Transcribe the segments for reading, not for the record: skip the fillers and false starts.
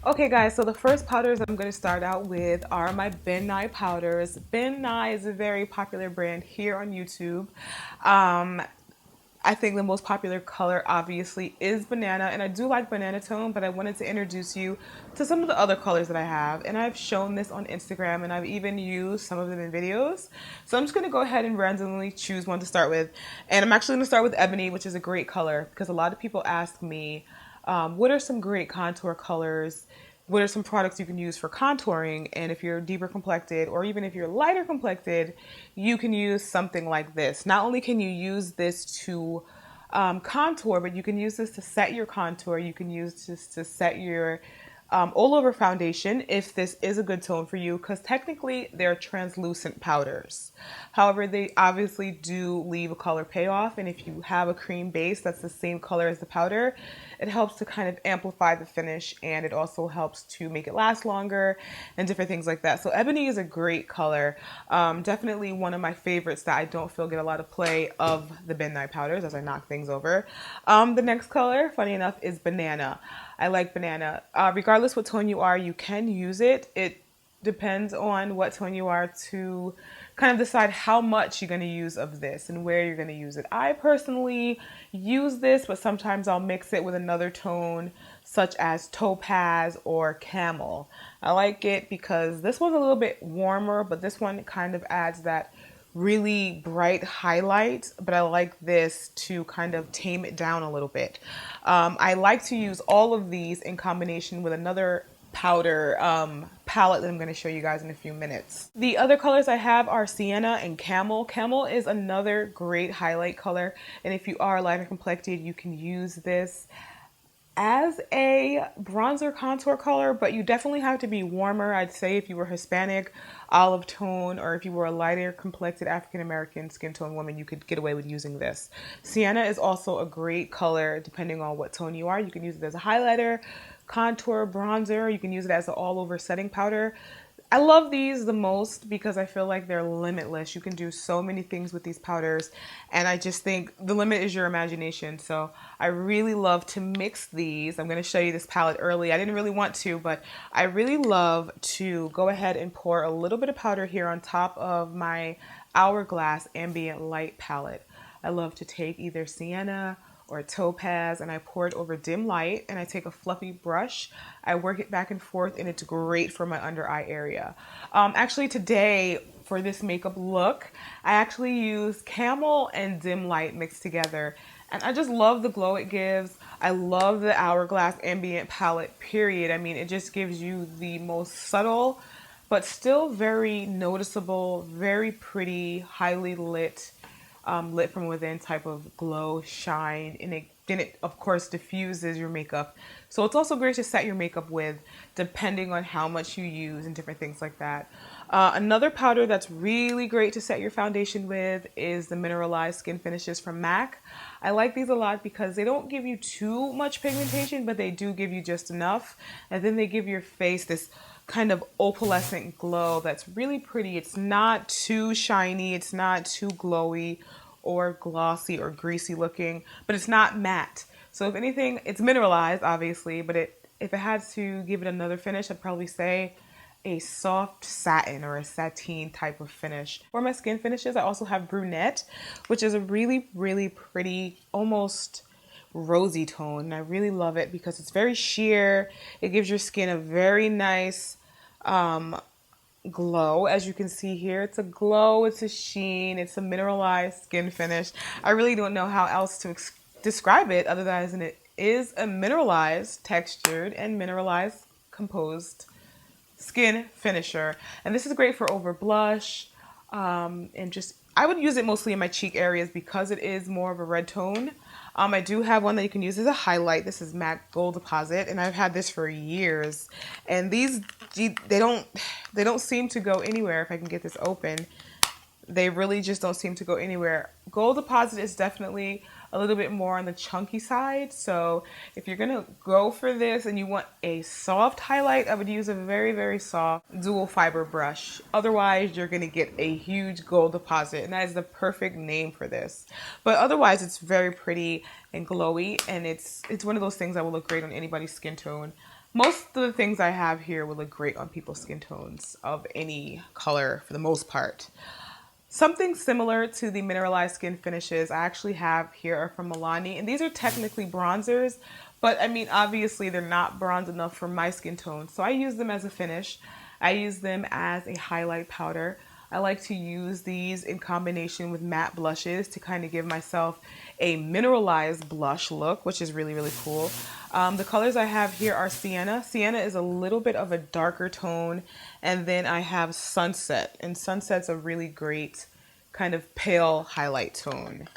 Okay guys, so the first powders I'm going to start out with are my Ben Nye powders. Ben Nye is a very popular brand here on YouTube. Um, I think the most popular color obviously is banana, and I do like banana tone, but I wanted to introduce you to some of the other colors that I have. And I've shown this on Instagram, and I've even used some of them in videos. So I'm just going to go ahead and randomly choose one to start with. And I'm actually going to start with Ebony, which is a great color because a lot of people ask me, what are some great contour colors? What are some products you can use for contouring? And if you're deeper complected or even if you're lighter complected, you can use something like this. Not only can you use this to contour, but you can use this to set your contour. You can use this to set your all over foundation if this is a good tone for you, because technically they're translucent powders. However, they obviously do leave a color payoff, and if you have a cream base that's the same color as the powder, it helps to kind of amplify the finish, and it also helps to make it last longer and different things like that. So Ebony is a great color. Definitely one of my favorites that I don't feel get a lot of play of the Ben Nye powders as I knock things over. The next color, funny enough, is Banana. I like Banana. Regardless what tone you are, you can use it. It depends on what tone you are to kind of decide how much you're going to use of this and where you're going to use it. I personally use this, but sometimes I'll mix it with another tone such as Topaz or Camel. I like it because this one's a little bit warmer, but this one kind of adds that really bright highlight, but I like this to kind of tame it down a little bit. I like to use all of these in combination with another powder palette that I'm going to show you guys in a few minutes. The other colors I have are Sienna and Camel. Camel is another great highlight color, and if you are lighter complected, you can use this as a bronzer contour color, but you definitely have to be warmer. I'd say if you were Hispanic, olive tone, or if you were a lighter complected African American skin tone woman, you could get away with using this. Sienna is also a great color depending on what tone you are. You can use it as a highlighter, contour, bronzer. You can use it as an all over setting powder. I love these the most because I feel like they're limitless. You can do so many things with these powders, and I just think the limit is your imagination. So I really love to mix these. I'm going to show you this palette early. I didn't really want to, but I really love to go ahead and pour a little bit of powder here on top of my Hourglass Ambient Light palette. I love to take either Sienna or Topaz, and I pour it over dim light, and I take a fluffy brush. I work it back and forth, and it's great for my under eye area. Actually today for this makeup look, I actually use Camel and dim light mixed together, and I just love the glow it gives. I love the Hourglass Ambient palette, period. I mean, it just gives you the most subtle but still very noticeable, very pretty, highly lit, lit from within type of glow, shine, and then it of course diffuses your makeup. So it's also great to set your makeup with, depending on how much you use and different things like that. Another powder that's really great to set your foundation with is the Mineralized Skin Finishes from MAC. I like these a lot because they don't give you too much pigmentation, but they do give you just enough, and then they give your face this kind of opalescent glow that's really pretty. It's not too shiny, it's not too glowy or glossy or greasy looking, but it's not matte. So if anything, it's mineralized obviously, but if it had to give it another finish, I'd probably say a soft satin or a sateen type of finish. For my skin finishes, I also have Brunette, which is a really, really pretty, almost rosy tone. And I really love it because it's very sheer. It gives your skin a very nice glow. As you can see here, it's a glow, it's a sheen, it's a mineralized skin finish. I really don't know how else to describe it other than it is a mineralized, textured, and mineralized composed skin finisher. And this is great for over blush, and just I would use it mostly in my cheek areas because it is more of a red tone. I do have one that you can use as a highlight. This is MAC Gold Deposit, and I've had this for years. And these they don't seem to go anywhere. If I can get this open, they really just don't seem to go anywhere. Gold Deposit is definitely a little bit more on the chunky side. So if you're gonna go for this and you want a soft highlight, I would use a very, very soft dual fiber brush. Otherwise, you're gonna get a huge Gold Deposit, and that is the perfect name for this. But otherwise, it's very pretty and glowy, and it's one of those things that will look great on anybody's skin tone. Most of the things I have here will look great on people's skin tones of any color for the most part. Something similar to the mineralized skin finishes I actually have here are from Milani, and these are technically bronzers, but I mean obviously they're not bronze enough for my skin tone, so I use them as a finish. I use them as a highlight powder. I like to use these in combination with matte blushes to kind of give myself a mineralized blush look, which is really, really cool. The colors I have here are Sienna. Sienna is a little bit of a darker tone. And then I have Sunset. And Sunset's a really great kind of pale highlight tone.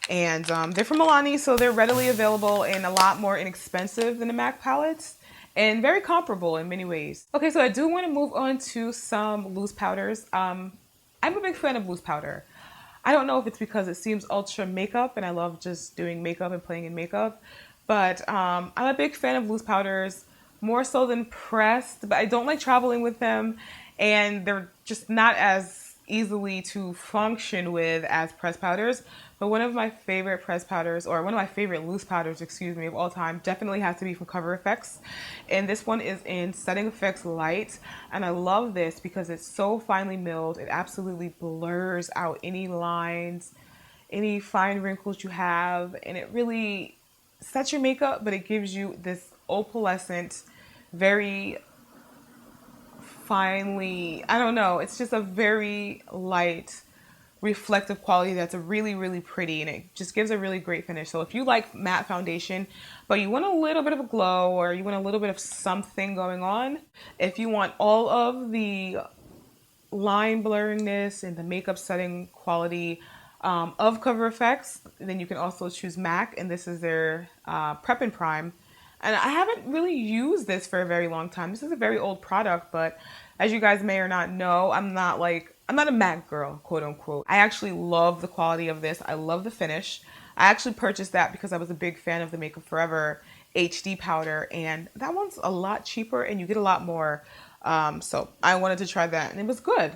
And they're from Milani, so they're readily available and a lot more inexpensive than the MAC palettes. And very comparable in many ways. Okay, so I do want to move on to some loose powders. I'm a big fan of loose powder. I don't know if it's because it seems ultra makeup and I love just doing makeup and playing in makeup, but I'm a big fan of loose powders, more so than pressed, but I don't like traveling with them and they're just not as easily to function with as pressed powders. But one of my favorite pressed powders, or one of my favorite loose powders, excuse me, of all time, definitely has to be from Cover FX. And this one is in Setting Effects Light. And I love this because it's so finely milled. It absolutely blurs out any lines, any fine wrinkles you have. And it really sets your makeup, but it gives you this opalescent, very finely, I don't know, it's just a very light, reflective quality that's a really, really pretty, and it just gives a really great finish. So if you like matte foundation but you want a little bit of a glow, or you want a little bit of something going on, if you want all of the line blurriness and the makeup setting quality of Cover FX, then you can also choose MAC, and this is their Prep and Prime. And I haven't really used this for a very long time. This is a very old product, but as you guys may or not know, I'm not a MAC girl, quote unquote. I actually love the quality of this. I love the finish. I actually purchased that because I was a big fan of the Makeup Forever HD powder, and that one's a lot cheaper and you get a lot more. So I wanted to try that, and it was good.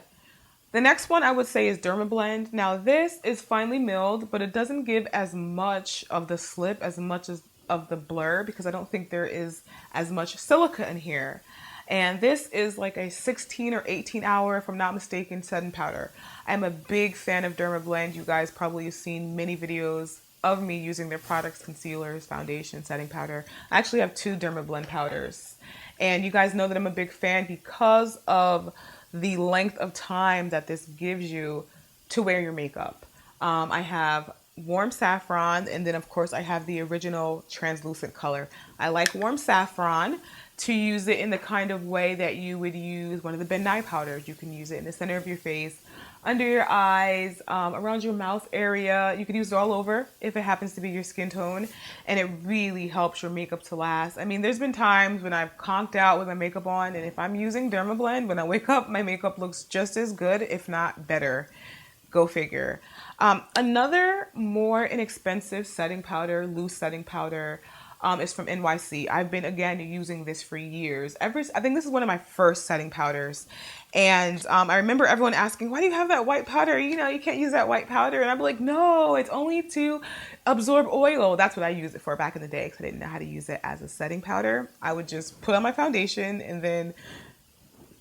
The next one I would say is Dermablend. Now this is finely milled, but it doesn't give as much of the slip, as much as of the blur, because I don't think there is as much silica in here. And this is like a 16 or 18 hour, if I'm not mistaken, setting powder. I'm a big fan of Dermablend. You guys probably have seen many videos of me using their products, concealers, foundation, setting powder. I actually have 2 Dermablend powders. And you guys know that I'm a big fan because of the length of time that this gives you to wear your makeup. I have Warm Saffron, and then of course I have the original translucent color. I like Warm Saffron to use it in the kind of way that you would use one of the Ben Nye powders. You can use it in the center of your face, under your eyes, around your mouth area. You can use it all over if it happens to be your skin tone, and it really helps your makeup to last. I mean, there's been times when I've conked out with my makeup on, and if I'm using Dermablend, when I wake up, my makeup looks just as good, if not better. Go figure. Another more inexpensive setting powder, loose setting powder, is from NYC. I've been, again, using this for years. I think this is one of my first setting powders. And I remember everyone asking, why do you have that white powder? You know, you can't use that white powder. And I'd be like, no, it's only to absorb oil. That's what I used it for back in the day, because I didn't know how to use it as a setting powder. I would just put on my foundation and then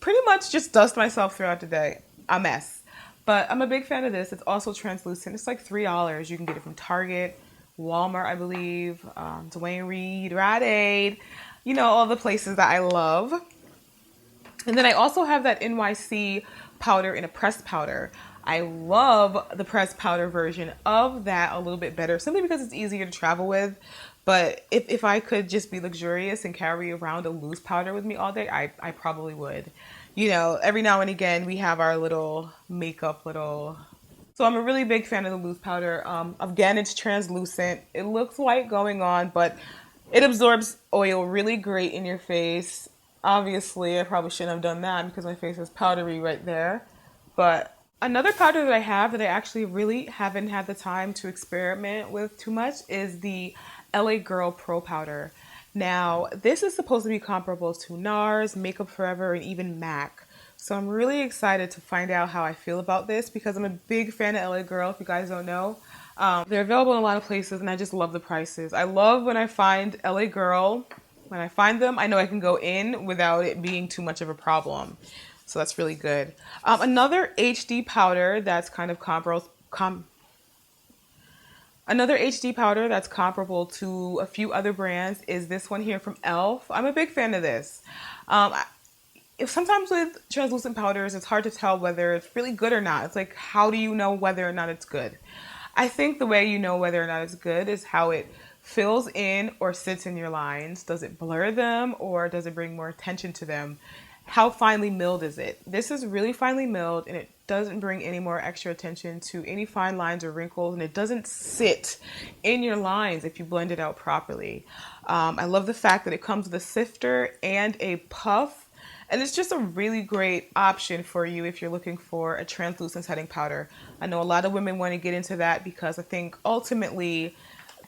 pretty much just dust myself throughout the day. A mess. But I'm a big fan of this. It's also translucent. It's like $3. You can get it from Target, Walmart, I believe, Dwayne Reed, Rite Aid, you know, all the places that I love. And then I also have that NYC powder in a pressed powder. I love the pressed powder version of that a little bit better, simply because it's easier to travel with. But if I could just be luxurious and carry around a loose powder with me all day, I probably would. You know, every now and again, we have our little makeup So I'm a really big fan of the loose powder. Again, it's translucent. It looks white going on, but it absorbs oil really great in your face. Obviously, I probably shouldn't have done that because my face is powdery right there. But another powder that I have that I actually really haven't had the time to experiment with too much is the LA Girl Pro Powder. Now, this is supposed to be comparable to NARS, Makeup Forever, and even MAC. So I'm really excited to find out how I feel about this because I'm a big fan of LA Girl, if you guys don't know. They're available in a lot of places, and I just love the prices. I love when I find LA Girl When I find them, I know I can go in without it being too much of a problem. So that's really good. Another HD powder that's kind of another HD powder that's comparable to a few other brands is this one here from e.l.f. I'm a big fan of this. If sometimes with translucent powders, it's hard to tell whether it's really good or not. It's like, how do you know whether or not it's good? I think the way you know whether or not it's good is how it fills in or sits in your lines. Does it blur them or does it bring more attention to them? How finely milled is it? This is really finely milled and it doesn't bring any more extra attention to any fine lines or wrinkles, and it doesn't sit in your lines if you blend it out properly. I love the fact that it comes with a sifter and a puff. And it's just a really great option for you if you're looking for a translucent setting powder. I know a lot of women want to get into that because I think ultimately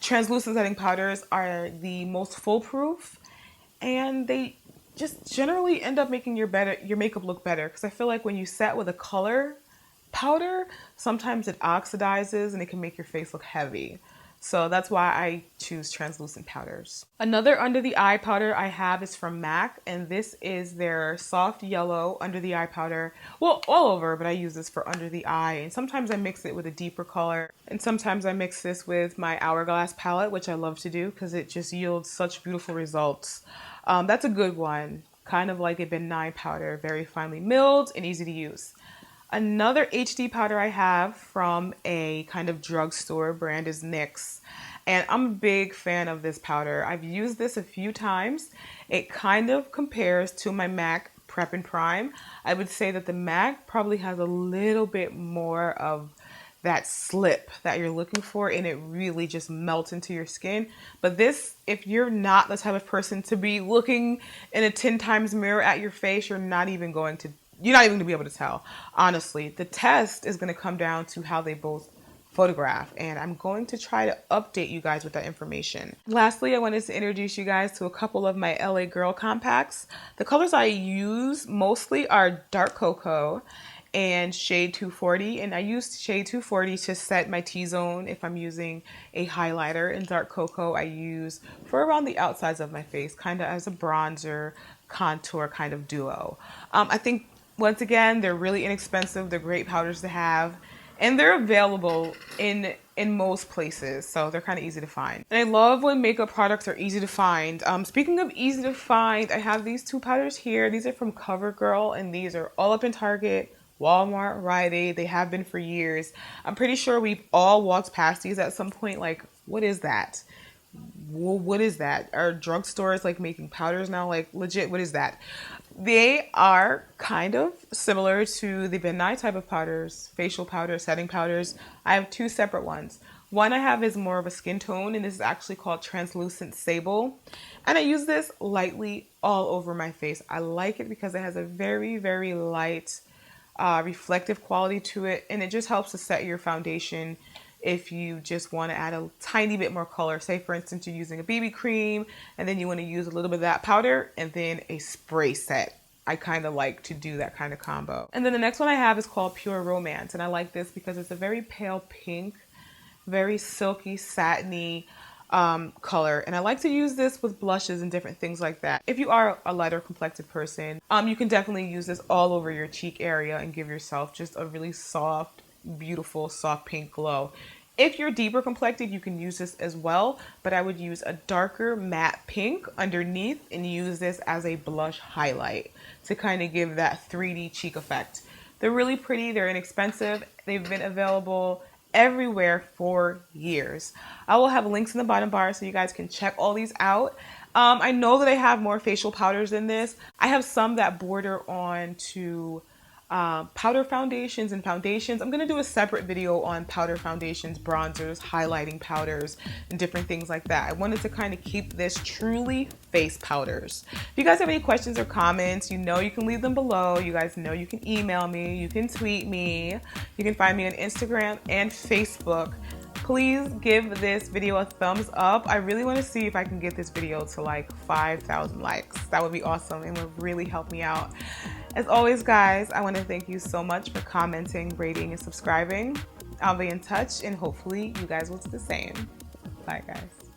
translucent setting powders are the most foolproof, and they just generally end up making your makeup look better. Because I feel like when you set with a color powder, sometimes it oxidizes and it can make your face look heavy. So that's why I choose translucent powders. Another under the eye powder I have is from MAC, and this is their soft yellow under the eye powder. Well, all over, but I use this for under the eye, and sometimes I mix it with a deeper color, and sometimes I mix this with my Hourglass palette, which I love to do because it just yields such beautiful results. That's a good one, kind of like a benign powder, very finely milled and easy to use. Another HD powder I have from a kind of drugstore brand is NYX. And I'm a big fan of this powder. I've used this a few times. It kind of compares to my MAC Prep and Prime. I would say that the MAC probably has a little bit more of that slip that you're looking for, and it really just melts into your skin. But this, if you're not the type of person to be looking in a 10 times mirror at your face, you're not even going to be able to tell. Honestly, the test is going to come down to how they both photograph, and I'm going to try to update you guys with that information. Lastly, I wanted to introduce you guys to a couple of my LA Girl compacts. The colors I use mostly are Dark Cocoa and Shade 240, and I use Shade 240 to set my T-zone if I'm using a highlighter, and Dark Cocoa I use for around the outsides of my face, kind of as a bronzer contour kind of duo. I think once again, they're really inexpensive. They're great powders to have, and they're available in most places, so they're kind of easy to find. And I love when makeup products are easy to find. Speaking of easy to find, I have these two powders here. These are from CoverGirl, and these are all up in Target, Walmart, Rite Aid. They have been for years. I'm pretty sure we've all walked past these at some point. Like, what is that? What is that? Are drugstores like making powders now? Like, legit, what is that? They are kind of similar to the benign type of powders, facial powders, setting powders. I have two separate ones. One I have is more of a skin tone, and this is actually called Translucent Sable. And I use this lightly all over my face. I like it because it has a very, very light reflective quality to it, and it just helps to set your foundation if you just want to add a tiny bit more color. Say for instance you're using a BB cream and then you want to use a little bit of that powder and then a spray set. I kind of like to do that kind of combo. And then the next one I have is called Pure Romance, and I like this because it's a very pale pink, very silky, satiny color, and I like to use this with blushes and different things like that. If you are a lighter complected person, you can definitely use this all over your cheek area and give yourself just a really soft, beautiful, soft pink glow. If you're deeper complected, you can use this as well, but I would use a darker matte pink underneath and use this as a blush highlight to kind of give that 3D cheek effect. They're really pretty, they're inexpensive, they've been available everywhere for years. I will have links in the bottom bar so you guys can check all these out. I know that I have more facial powders than this. I have some that border on to powder foundations and foundations. I'm going to do a separate video on powder foundations, bronzers, highlighting powders, and different things like that. I wanted to kind of keep this truly face powders. If you guys have any questions or comments, you know you can leave them below. You guys know you can email me, you can tweet me, you can find me on Instagram and Facebook. Please give this video a thumbs up. I really want to see if I can get this video to like 5,000 likes. That would be awesome and would really help me out. As always, guys, I want to thank you so much for commenting, rating, and subscribing. I'll be in touch, and hopefully you guys will do the same. Bye, guys.